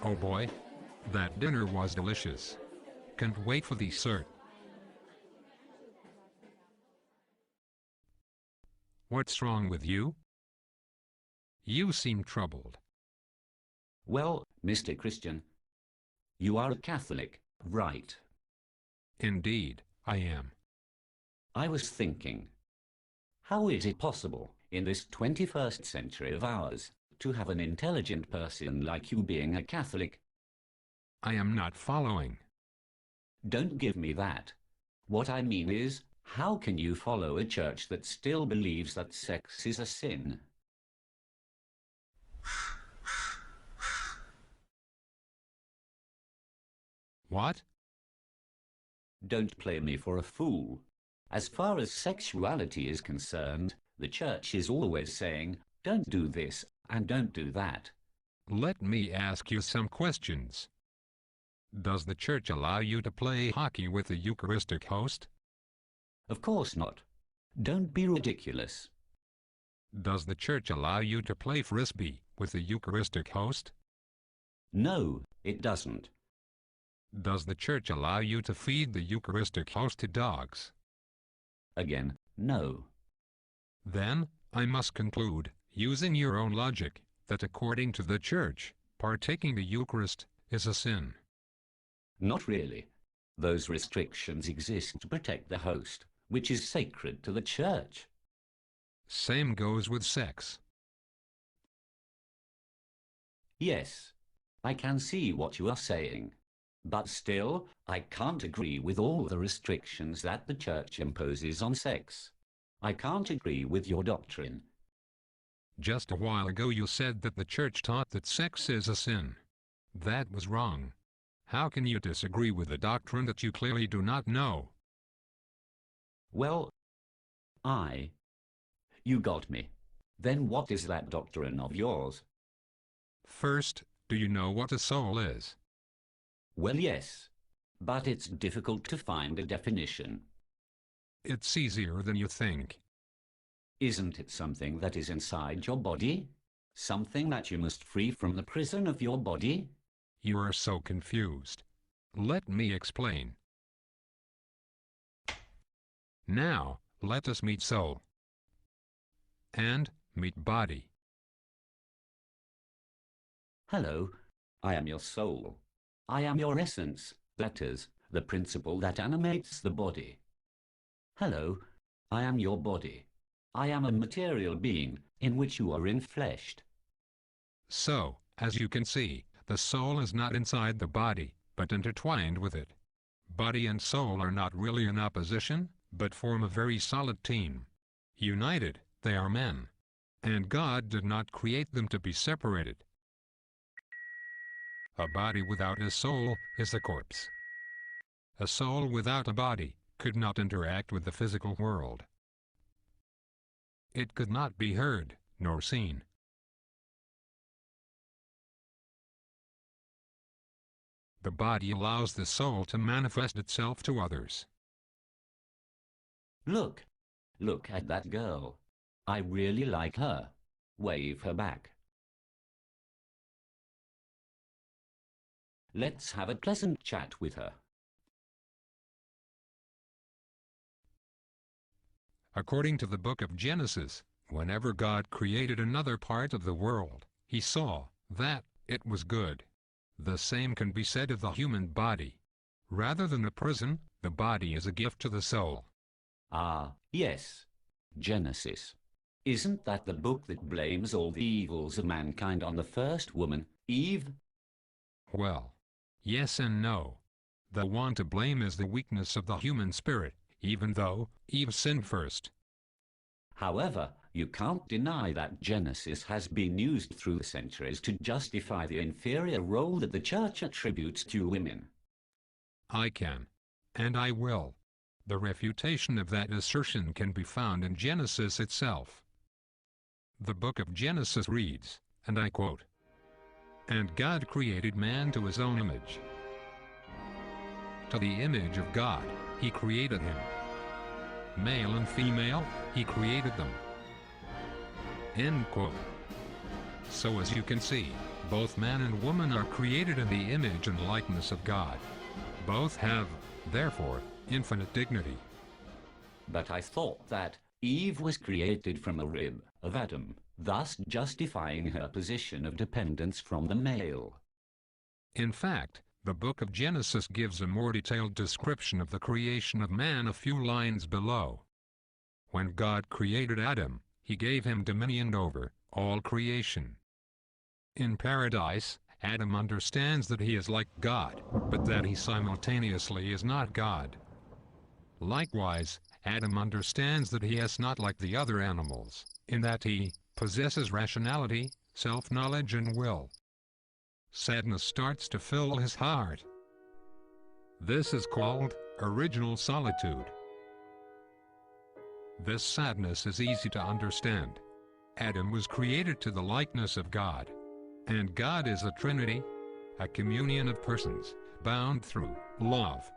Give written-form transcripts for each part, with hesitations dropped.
Oh boy, that dinner was delicious. Can't wait for dessert. What's wrong with you? You seem troubled. Well, Mr. Christian, you are a Catholic, right? Indeed, I am. I was thinking, how is it possible, in this 21st century of ours, to have an intelligent person like you being a Catholic? I am not following. Don't give me that. What I mean is, how can you follow a church that still believes that sex is a sin? What? Don't play me for a fool. As far as sexuality is concerned, the church is always saying, don't do this and don't do that. Let me ask you some questions. Does the church allow you to play hockey with the Eucharistic host? Of course not. Don't be ridiculous. Does the church allow you to play frisbee with the Eucharistic host? No, it doesn't. Does the church allow you to feed the Eucharistic host to dogs? Again, no. Then, I must conclude, using your own logic, that according to the church, partaking the Eucharist is a sin. Not really. Those restrictions exist to protect the host, which is sacred to the church. Same goes with sex. Yes, I can see what you are saying. But still, I can't agree with all the restrictions that the church imposes on sex. I can't agree with your doctrine. Just a while ago you said that the church taught that sex is a sin. That was wrong. How can you disagree with a doctrine that you clearly do not know? Well, You got me. Then what is that doctrine of yours? First, do you know what a soul is? Well, yes, but it's difficult to find a definition. It's easier than you think. Isn't it something that is inside your body? Something that you must free from the prison of your body? You are so confused. Let me explain. Now, let us meet soul. And meet body. Hello, I am your soul. I am your essence, that is, the principle that animates the body. Hello, I am your body. I am a material being, in which you are infleshed. So, as you can see, the soul is not inside the body, but intertwined with it. Body and soul are not really in opposition, but form a very solid team. United, they are men. And God did not create them to be separated. A body without a soul is a corpse. A soul without a body could not interact with the physical world. It could not be heard, nor seen. The body allows the soul to manifest itself to others. Look at that girl. I really like her. Wave her back. Let's have a pleasant chat with her. According to the book of Genesis, whenever God created another part of the world, he saw that it was good. The same can be said of the human body. Rather than a prison, the body is a gift to the soul. Ah, yes. Genesis. Isn't that the book that blames all the evils of mankind on the first woman, Eve? Well, yes and no. The one to blame is the weakness of the human spirit, even though Eve sinned first. However, you can't deny that Genesis has been used through the centuries to justify the inferior role that the church attributes to women. I can, and I will. The refutation of that assertion can be found in Genesis itself. The book of Genesis reads, and I quote, "And God created man to his own image. To the image of God, he created him. Male and female, he created them." End quote. So as you can see, both man and woman are created in the image and likeness of God. Both have, therefore, infinite dignity. But I thought that Eve was created from a rib of Adam, thus justifying her position of dependence from the male. In fact, the book of Genesis gives a more detailed description of the creation of man a few lines below. When God created Adam, he gave him dominion over all creation. In paradise, Adam understands that he is like God, but that he simultaneously is not God. Likewise, Adam understands that he is not like the other animals, in that he possesses rationality, self-knowledge and will. Sadness starts to fill his heart. This is called original solitude. This sadness is easy to understand. Adam was created to the likeness of God. And God is a Trinity, a communion of persons, bound through love.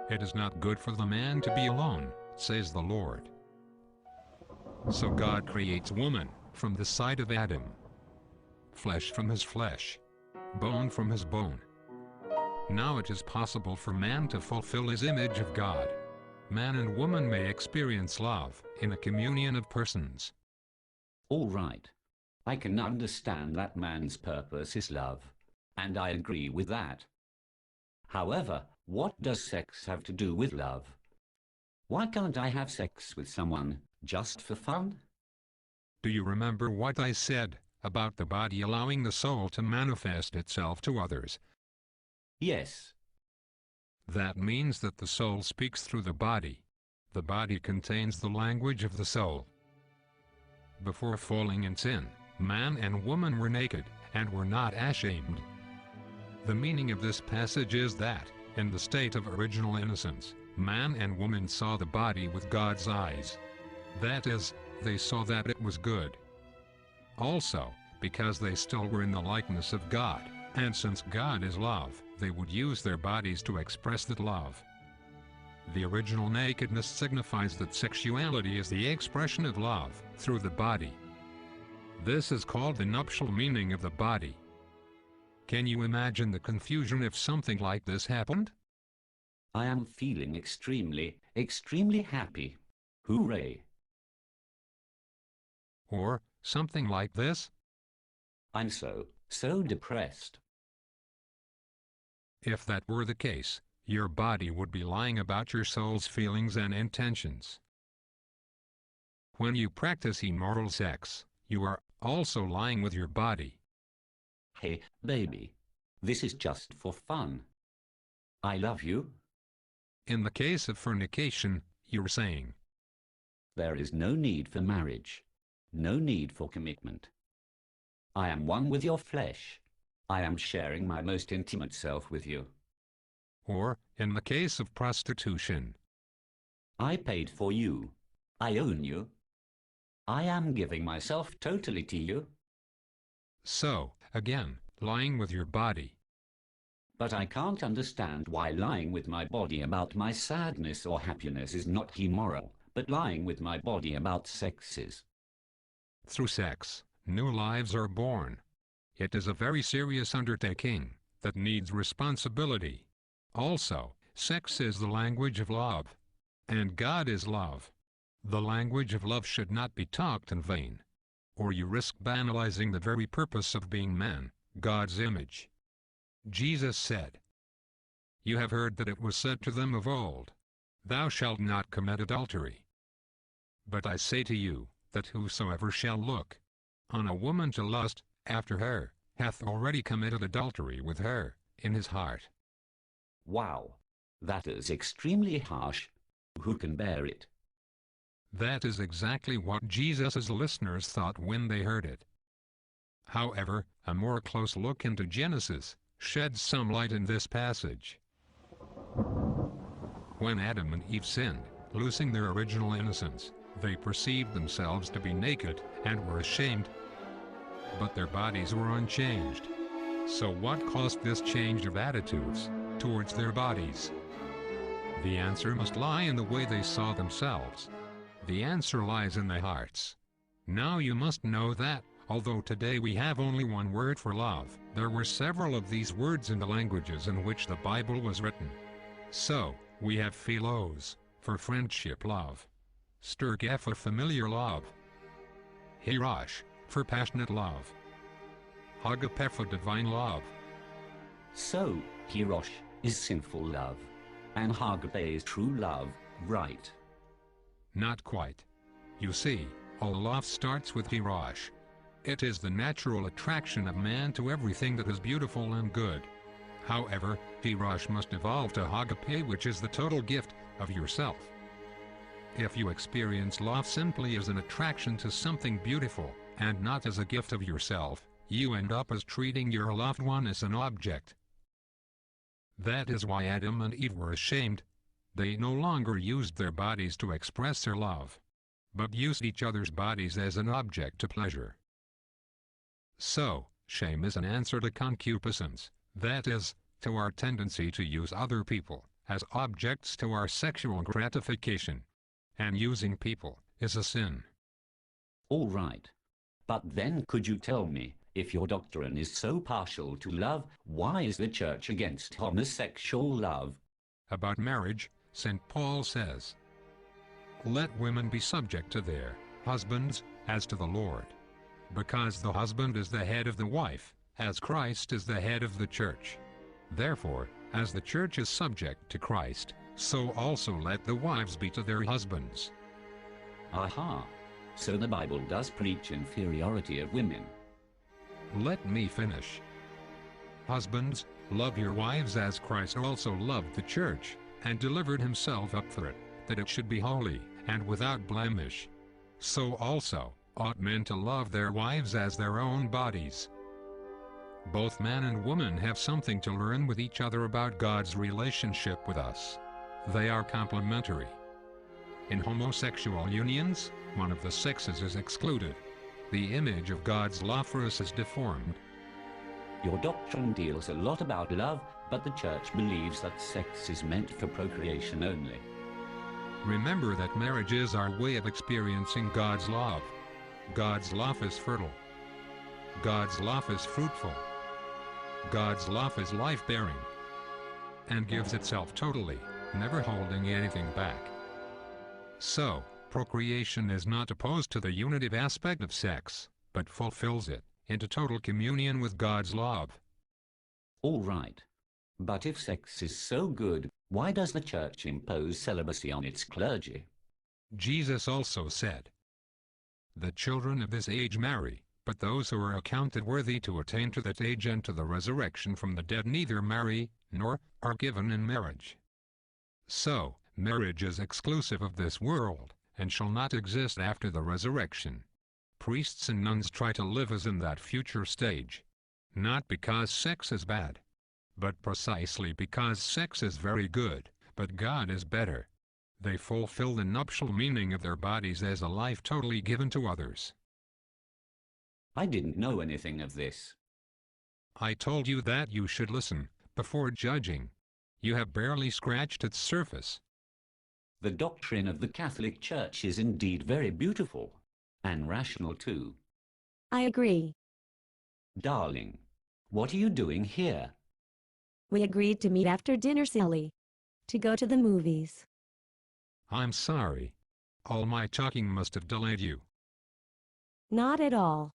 It is not good for the man to be alone, says the Lord. So God creates woman from the side of Adam, flesh from his flesh, bone from his bone. Now it is possible for man to fulfill his image of God. Man and woman may experience love in a communion of persons. All right. I can understand that man's purpose is love, and I agree with that. However, what does sex have to do with love? Why can't I have sex with someone just for fun? Do you remember what I said about the body allowing the soul to manifest itself to others? Yes. That means that the soul speaks through the body. The body contains the language of the soul. Before falling in sin, man and woman were naked, and were not ashamed. The meaning of this passage is that, in the state of original innocence, man and woman saw the body with God's eyes. That is, they saw that it was good. Also, because they still were in the likeness of God, and since God is love, they would use their bodies to express that love. The original nakedness signifies that sexuality is the expression of love through the body. This is called the nuptial meaning of the body. Can you imagine the confusion if something like this happened? I am feeling extremely happy. Hooray! Or something like this? I'm so depressed. If that were the case, your body would be lying about your soul's feelings and intentions. When you practice immoral sex, you are also lying with your body. Hey, baby, this is just for fun. I love you. In the case of fornication, you're saying, there is no need for marriage, no need for commitment. I am one with your flesh. I am sharing my most intimate self with you. Or, in the case of prostitution, I paid for you. I own you. I am giving myself totally to you. So, again, lying with your body. But I can't understand why lying with my body about my sadness or happiness is not immoral, but lying with my body about sex is. Through sex, new lives are born. It is a very serious undertaking that needs responsibility. Also, sex is the language of love, and God is love. The language of love should not be talked in vain, or you risk banalizing the very purpose of being man, God's image. Jesus said, "You have heard that it was said to them of old, Thou shalt not commit adultery. But I say to you, that whosoever shall look on a woman to lust after her, hath already committed adultery with her in his heart." Wow, that is extremely harsh. Who can bear it? That is exactly what Jesus' listeners thought when they heard it. However, a more close look into Genesis sheds some light in this passage. When Adam and Eve sinned, losing their original innocence, they perceived themselves to be naked and were ashamed. But their bodies were unchanged. So what caused this change of attitudes towards their bodies? The answer must lie in the way they saw themselves. The answer lies in their hearts. Now you must know that, Although today we have only one word for love, there were several of these words in the languages in which the Bible was written. So, we have philos, for friendship love. Storge for familiar love. Hirosh, for passionate love. Agape for divine love. So, Hirosh is sinful love, and Agape is true love, right? Not quite. You see, all love starts with Hirosh. It is the natural attraction of man to everything that is beautiful and good. However, Hirosh must evolve to Agape, which is the total gift of yourself. If you experience love simply as an attraction to something beautiful, and not as a gift of yourself, you end up as treating your loved one as an object. That is why Adam and Eve were ashamed. They no longer used their bodies to express their love, but used each other's bodies as an object to pleasure. So, shame is an answer to concupiscence, that is, to our tendency to use other people as objects to our sexual gratification. And using people is a sin. All right. But then could you tell me, if your doctrine is so partial to love, why is the church against homosexual love? About marriage, St. Paul says, "Let women be subject to their husbands, as to the Lord. Because the husband is the head of the wife, as Christ is the head of the church. Therefore, as the church is subject to Christ, so also let the wives be to their husbands." Aha! So the Bible does preach inferiority of women. Let me finish. Husbands, love your wives as Christ also loved the church, and delivered himself up for it, that it should be holy, and without blemish. So also ought men to love their wives as their own bodies. Both man and woman have something to learn with each other about God's relationship with us. They are complementary. In homosexual unions, one of the sexes is excluded. The image of God's love for us is deformed. Your doctrine deals a lot about love, but the church believes that sex is meant for procreation only. Remember that marriage is our way of experiencing God's love. God's love is fertile. God's love is fruitful. God's love is life-bearing, and gives itself totally, never holding anything back. So, procreation is not opposed to the unitive aspect of sex, but fulfills it into total communion with God's love. All right. But if sex is so good, why does the church impose celibacy on its clergy? Jesus also said, "The children of this age marry, but those who are accounted worthy to attain to that age and to the resurrection from the dead neither marry, nor are given in marriage." So, marriage is exclusive of this world, and shall not exist after the resurrection. Priests and nuns try to live as in that future stage. Not because sex is bad, but precisely because sex is very good, but God is better. They fulfill the nuptial meaning of their bodies as a life totally given to others. I didn't know anything of this. I told you that you should listen, before judging. You have barely scratched its surface. The doctrine of the Catholic Church is indeed very beautiful, and rational too. I agree. Darling, what are you doing here? We agreed to meet after dinner, silly. To go to the movies. I'm sorry. All my talking must have delayed you. Not at all.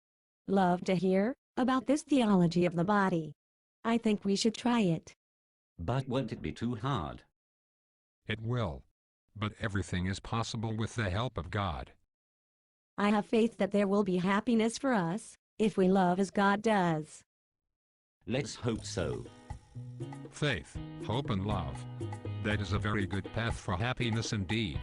Love to hear about this theology of the body. I think we should try it. But won't it be too hard? It will. But everything is possible with the help of God. I have faith that there will be happiness for us, if we love as God does. Let's hope so. Faith, hope and love. That is a very good path for happiness indeed.